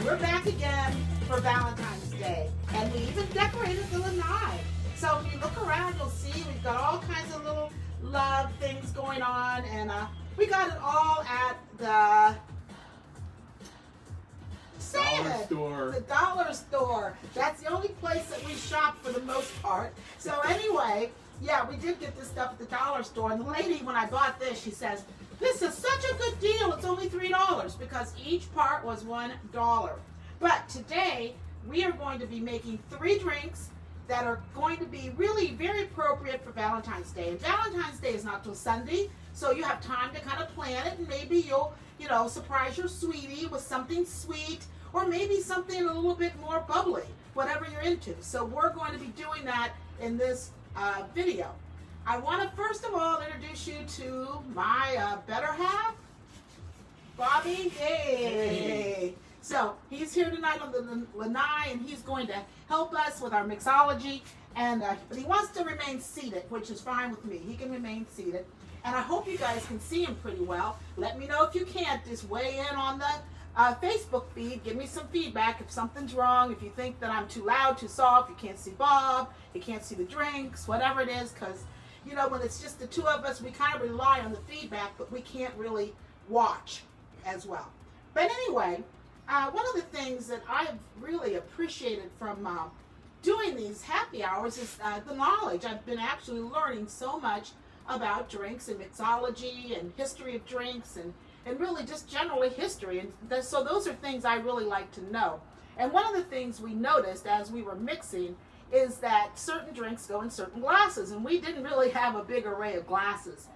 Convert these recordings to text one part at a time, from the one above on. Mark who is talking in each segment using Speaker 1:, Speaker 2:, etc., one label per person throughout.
Speaker 1: we're back again for Valentine's Day, and we even decorated the lanai. So if you look around, you'll see we've got all kinds of little love things going on, and we got it all at the
Speaker 2: dollar store.
Speaker 1: The dollar store. That's the only place that we shop for the most part. So anyway, yeah, we did get this stuff at the dollar store, and the lady, when I bought this, she says, "This is such a good deal. It's only $3 because each part was $1." But today we are going to be making 3 drinks that are going to be really very appropriate for Valentine's Day. And Valentine's Day is not till Sunday, so you have time to kind of plan it, and maybe you'll, surprise your sweetie with something sweet, or maybe something a little bit more bubbly, whatever you're into. So we're going to be doing that in this video. I want to first of all introduce you to my better half, Bobby. Hey. So he's here tonight on the lanai, and he's going to help us with our mixology. And but he wants to remain seated, which is fine with me. He can remain seated, and I hope you guys can see him pretty well. Let me know if you can't. Just weigh in on the Facebook feed. Give me some feedback if something's wrong. If you think that I'm too loud, too soft, you can't see Bob, you can't see the drinks, whatever it is, because when it's just the 2 of us, we kind of rely on the feedback, but we can't really watch as well. But anyway, one of the things that I've really appreciated from doing these happy hours is the knowledge. I've been actually learning so much about drinks and mixology and history of drinks and really just generally history. And so those are things I really like to know. And one of the things we noticed as we were mixing is that certain drinks go in certain glasses, and we didn't really have a big array of glasses.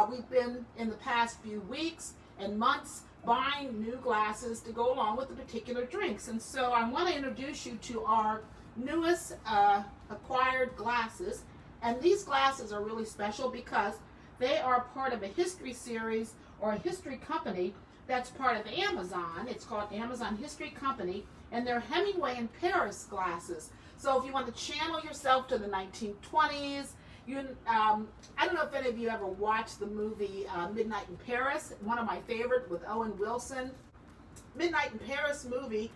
Speaker 1: We've been in the past few weeks and months buying new glasses to go along with the particular drinks. And so I want to introduce you to our newest acquired glasses. And these glasses are really special because they are part of a history series or a history company that's part of Amazon. It's called Amazon History Company, and they're Hemingway in Paris glasses. So if you want to channel yourself to the 1920s, I don't know if any of you ever watched the movie Midnight in Paris, one of my favorite with Owen Wilson. Midnight in Paris movie,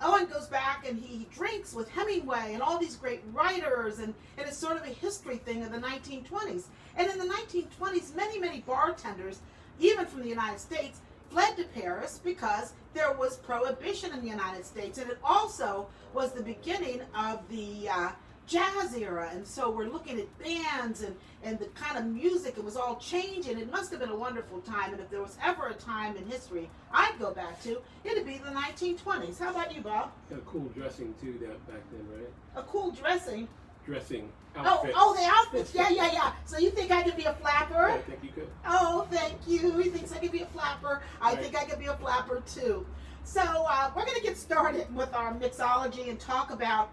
Speaker 1: Owen goes back and he drinks with Hemingway and all these great writers, and it's sort of a history thing of the 1920s. And in the 1920s, many, many bartenders, even from the United States, fled to Paris because there was prohibition in the United States, and it also was the beginning of the jazz era. And so we're looking at bands and the kind of music. It was all changing. It must have been a wonderful time, and if there was ever a time in history I'd go back to, it'd be the 1920s. How about you, Bob?
Speaker 2: A cool dressing too back then, right?
Speaker 1: A cool dressing?
Speaker 2: Dressing outfits.
Speaker 1: Oh, the outfits. Yeah. So you think I could be a flapper?
Speaker 2: I think you could.
Speaker 1: Oh, thank you. He thinks I could be a flapper. I think I could be a flapper too. So we're going to get started with our mixology and talk about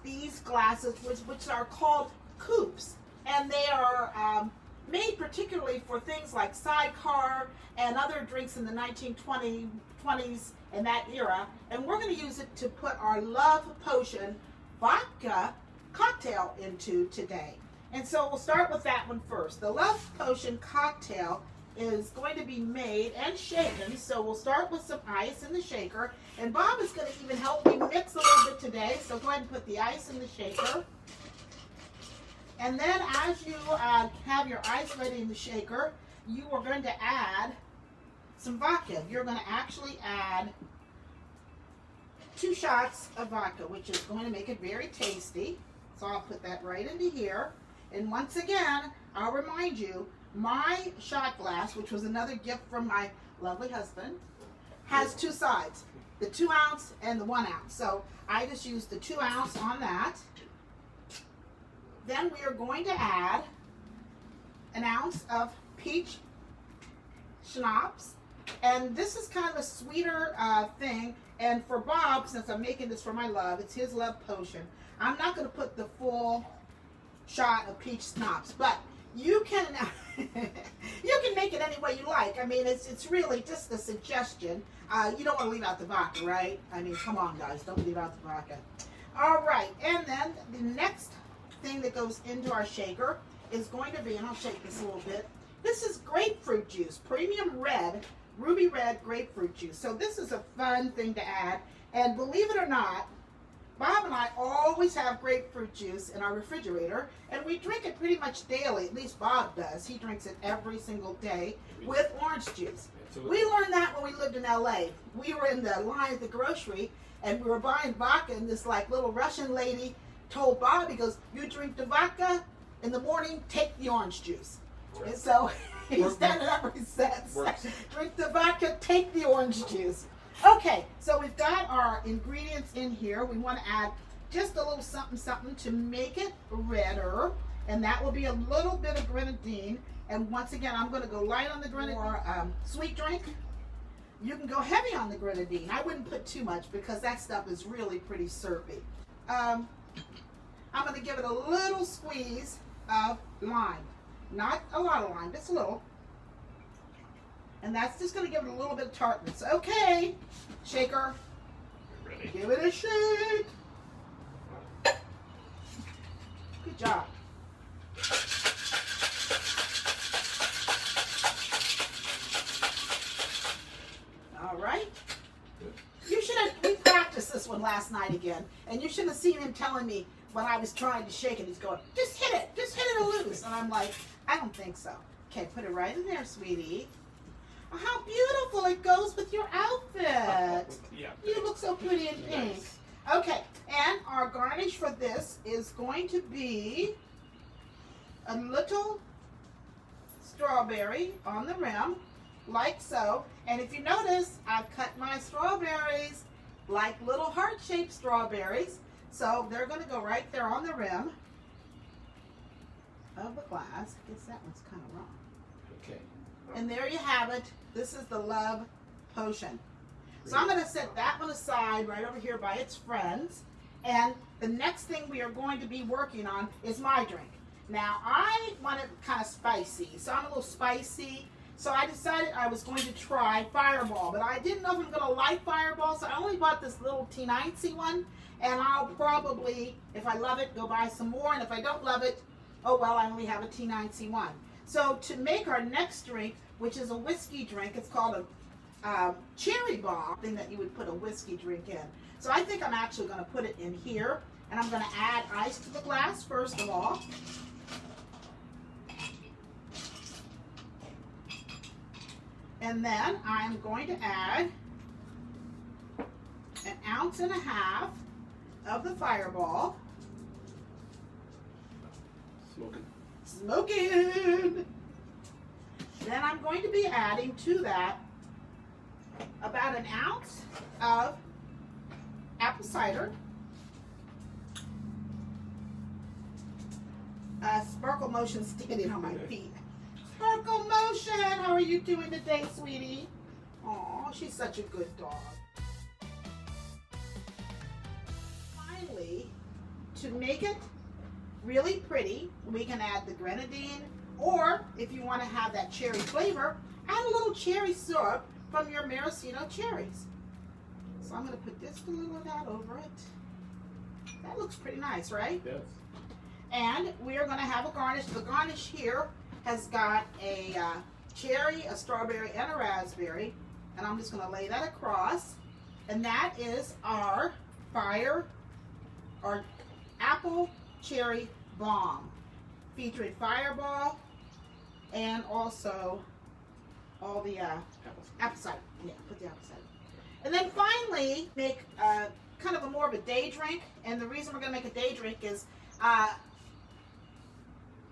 Speaker 1: these glasses, which are called coupes. And they are made particularly for things like sidecar and other drinks in the 1920s and that era. And we're going to use it to put our Love Potion Vodka cocktail into today. And so we'll start with that one first. The Love Potion cocktail is going to be made and shaken. So we'll start with some ice in the shaker. And Bob is going to even help me mix a little bit today. So go ahead and put the ice in the shaker. And then as you have your ice ready in the shaker, you are going to add some vodka. You're going to actually add 2 shots of vodka, which is going to make it very tasty. So I'll put that right into here. And once again, I'll remind you, my shot glass, which was another gift from my lovely husband, has 2 sides, the 2 ounce and the 1 ounce. So I just used the 2 ounce on that. Then we are going to add an ounce of peach schnapps. And this is kind of a sweeter thing. And for Bob, since I'm making this for my love, it's his love potion, I'm not going to put the full shot of peach schnapps, but you can you can make it any way you like. I mean, it's really just a suggestion. You don't want to leave out the vodka, right? I mean, come on, guys, don't leave out the vodka. All right, and then the next thing that goes into our shaker is going to be, and I'll shake this a little bit, this is grapefruit juice, premium red ruby red grapefruit juice. So this is a fun thing to add. And believe it or not, Bob and I always have grapefruit juice in our refrigerator, and we drink it pretty much daily. At least Bob does. He drinks it every single day with orange juice.
Speaker 2: Absolutely.
Speaker 1: We learned that when we lived in LA. We were in the line at the grocery, and we were buying vodka, and this like little Russian lady told Bob, he goes, "You drink the vodka in the morning, take the orange juice."
Speaker 2: Right.
Speaker 1: And so he's done it ever since.
Speaker 2: Works.
Speaker 1: Drink the vodka, take the orange juice. Okay, so we've got our ingredients in here. We want to add just a little something something to make it redder, and that will be a little bit of grenadine. And once again, I'm going to go light on the grenadine. Or sweet drink, you can go heavy on the grenadine. I wouldn't put too much because that stuff is really pretty syrupy. I'm going to give it a little squeeze of lime. Not a lot of lime, just a little. And that's just going to give it a little bit of tartness. Okay, shaker.
Speaker 2: Ready?
Speaker 1: Give it a shake. Good job. All right. You should have, we practiced this one last night again, and you should have seen him telling me when I was trying to shake it, he's going, just hit it loose. And I'm like, I don't think so. Okay, put it right in there, sweetie. Oh, how beautiful it goes with your outfit.
Speaker 2: Yeah.
Speaker 1: You look so pretty in pink.
Speaker 2: Nice.
Speaker 1: Okay, and our garnish for this is going to be a little strawberry on the rim, like so. And if you notice, I've cut my strawberries like little heart-shaped strawberries. So they're going to go right there on the rim of the glass. I guess that one's kind of wrong.
Speaker 2: Okay.
Speaker 1: And there you have it. This is the Love Potion. So I'm going to set that one aside right over here by its friends. And the next thing we are going to be working on is my drink. Now, I want it kind of spicy. So I'm a little spicy. So I decided I was going to try Fireball. But I didn't know if I'm going to like Fireball. So I only bought this little T9C one. And I'll probably, if I love it, go buy some more. And if I don't love it, oh well, I only have a T9C one. So to make our next drink, which is a whiskey drink, it's called a cherry bomb, thing that you would put a whiskey drink in. So I think I'm actually going to put it in here, and I'm going to add ice to the glass first of all. And then I'm going to add 1.5 ounces of the Fireball. Smoking. Then I'm going to be adding to that about 1 ounce of apple cider, Sparkle Motion standing on my feet. Sparkle Motion, how are you doing today, sweetie? Aw, she's such a good dog. Finally, to make it really pretty, we can add the grenadine, or if you want to have that cherry flavor, add a little cherry syrup from your maraschino cherries. So I'm going to put just a little of that over it. That looks pretty nice, right?
Speaker 2: Yes.
Speaker 1: And we are going to have a garnish. The garnish here has got a cherry, a strawberry, and a raspberry. And I'm just going to lay that across. And that is our apple cherry bomb, featuring Fireball and also all the apple cider. Yeah, put the apple cider. And then finally, make kind of a more of a day drink. And the reason we're going to make a day drink is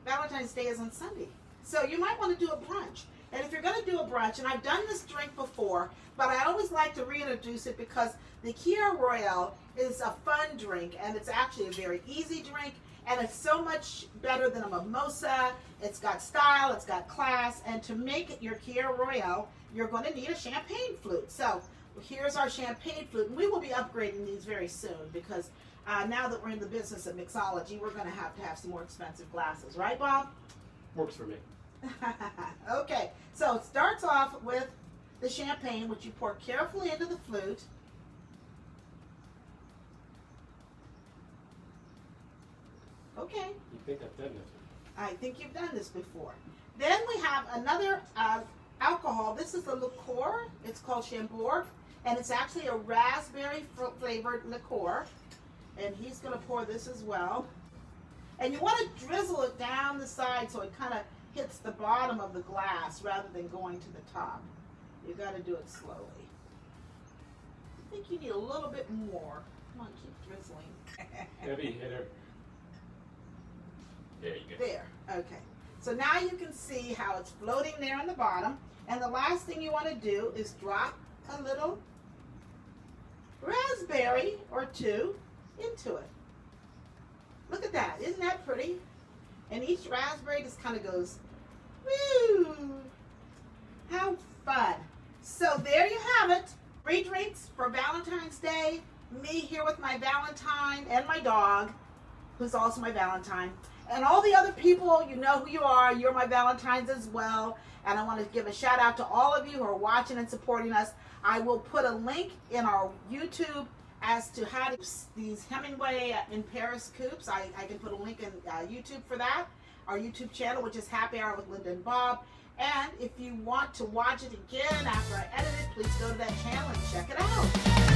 Speaker 1: Valentine's Day is on Sunday. So you might want to do a brunch. And if you're going to do a brunch, and I've done this drink before, but I always like to reintroduce it because the Kir Royale is a fun drink, and it's actually a very easy drink, and it's so much better than a mimosa. It's got style, it's got class, and to make it your Kir Royale, you're going to need a champagne flute. So here's our champagne flute, and we will be upgrading these very soon because now that we're in the business of mixology, we're going to have some more expensive glasses. Right, Bob?
Speaker 2: Works for me.
Speaker 1: Okay, so it starts off with the champagne, which you pour carefully into the flute. Okay.
Speaker 2: You think I've done this?
Speaker 1: I think you've done this before. Then we have another alcohol. This is a liqueur. It's called Chambord, and it's actually a raspberry flavored liqueur. And he's going to pour this as well. And you want to drizzle it down the side so it kind of hits the bottom of the glass rather than going to the top. You got to do it slowly. I think you need a little bit more. Come on, keep drizzling.
Speaker 2: Heavy hitter. There you go.
Speaker 1: There, okay. So now you can see how it's floating there on the bottom. And the last thing you want to do is drop a little raspberry or two into it. Look at that, isn't that pretty? And each raspberry just kind of goes, woo! How fun. So there you have it. 3 drinks for Valentine's Day. Me here with my Valentine and my dog, who's also my Valentine. And all the other people, you know who you are. You're my Valentines as well. And I want to give a shout out to all of you who are watching and supporting us. I will put a link in our YouTube as to how to these Hemingway in Paris coupes. I can put a link in YouTube for that. Our YouTube channel, which is Happy Hour with Linda and Bob. And if you want to watch it again after I edit it, please go to that channel and check it out.